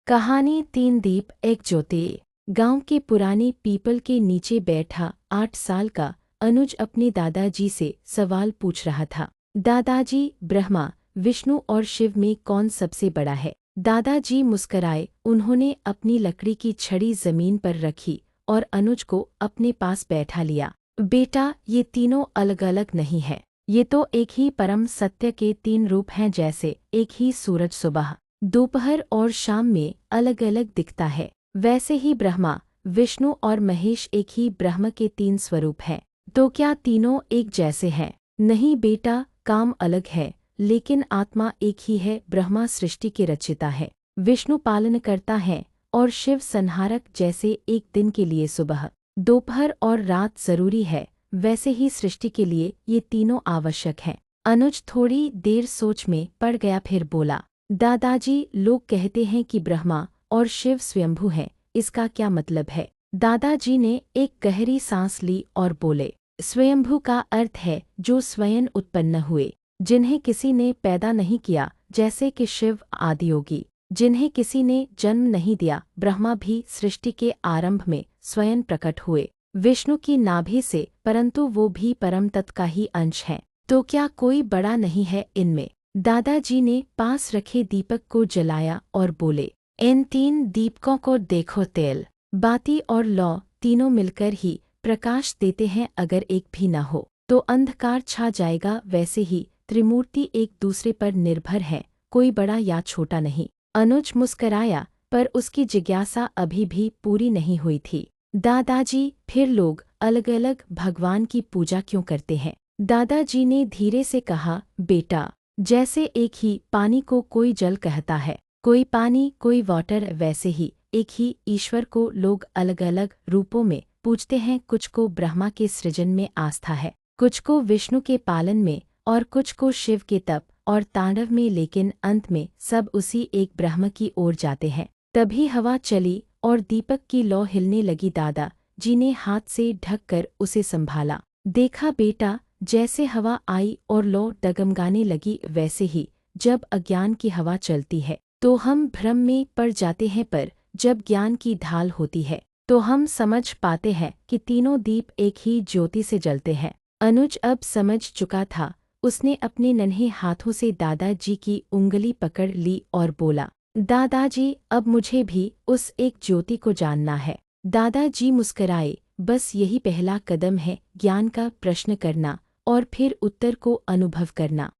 कहानी तीन दीप एक ज्योति। गांव के पुराने पीपल के नीचे बैठा 8 साल का अनुज अपने दादाजी से सवाल पूछ रहा था। दादाजी, ब्रह्मा, विष्णु और शिव में कौन सबसे बड़ा है? दादाजी मुस्कराए। उन्होंने अपनी लकड़ी की छड़ी जमीन पर रखी और अनुज को अपने पास बैठा लिया। बेटा, ये तीनों अलग अलग नहीं है। ये तो एक ही परम सत्य के तीन रूप हैं, जैसे एक ही सूरज सुबह, दोपहर और शाम में अलग अलग दिखता है, वैसे ही ब्रह्मा, विष्णु और महेश एक ही ब्रह्म के तीन स्वरूप हैं। तो क्या तीनों एक जैसे हैं? नहीं बेटा, काम अलग है, लेकिन आत्मा एक ही है। ब्रह्मा सृष्टि के रचिता है, विष्णु पालन करता है और शिव संहारक। जैसे एक दिन के लिए सुबह, दोपहर और रात जरूरी है, वैसे ही सृष्टि के लिए ये तीनों आवश्यक हैं। अनुज थोड़ी देर सोच में पड़ गया, फिर बोला, दादाजी, लोग कहते हैं कि ब्रह्मा और शिव स्वयंभू हैं, इसका क्या मतलब है? दादाजी ने एक गहरी सांस ली और बोले, स्वयंभू का अर्थ है जो स्वयं उत्पन्न हुए, जिन्हें किसी ने पैदा नहीं किया, जैसे कि शिव आदियोगी, जिन्हें किसी ने जन्म नहीं दिया। ब्रह्मा भी सृष्टि के आरंभ में स्वयं प्रकट हुए, विष्णु की नाभि से, परंतु वो भी परम तत्व का ही अंश हैं। तो क्या कोई बड़ा नहीं है इनमें? दादाजी ने पास रखे दीपक को जलाया और बोले, इन तीन दीपकों को देखो, तेल, बाती और लौ तीनों मिलकर ही प्रकाश देते हैं। अगर एक भी न हो तो अंधकार छा जाएगा। वैसे ही त्रिमूर्ति एक दूसरे पर निर्भर है, कोई बड़ा या छोटा नहीं। अनुज मुस्कराया, पर उसकी जिज्ञासा अभी भी पूरी नहीं हुई थी। दादाजी, फिर लोग अलग अलग भगवान की पूजा क्यों करते हैं? दादाजी ने धीरे से कहा, बेटा, जैसे एक ही पानी को कोई जल कहता है, कोई पानी कोई वाटर, वैसे ही एक ही ईश्वर को लोग अलग अलग रूपों में पूजते हैं। कुछ को ब्रह्मा के सृजन में आस्था है, कुछ को विष्णु के पालन में, और कुछ को शिव के तप और तांडव में, लेकिन अंत में सब उसी एक ब्रह्म की ओर जाते हैं। तभी हवा चली और दीपक की लौ हिलने लगी। दादा जी ने हाथ से ढककर उसे संभाला। देखा बेटा, जैसे हवा आई और लौ डगमगाने लगी, वैसे ही जब अज्ञान की हवा चलती है तो हम भ्रम में पड़ जाते हैं, पर जब ज्ञान की ढाल होती है तो हम समझ पाते हैं कि तीनों दीप एक ही ज्योति से जलते हैं। अनुज अब समझ चुका था। उसने अपने नन्हे हाथों से दादाजी की उंगली पकड़ ली और बोला, दादाजी, अब मुझे भी उस एक ज्योति को जानना है। दादाजी मुस्कराए, बस यही पहला कदम है, ज्ञान का प्रश्न करना और फिर उत्तर को अनुभव करना।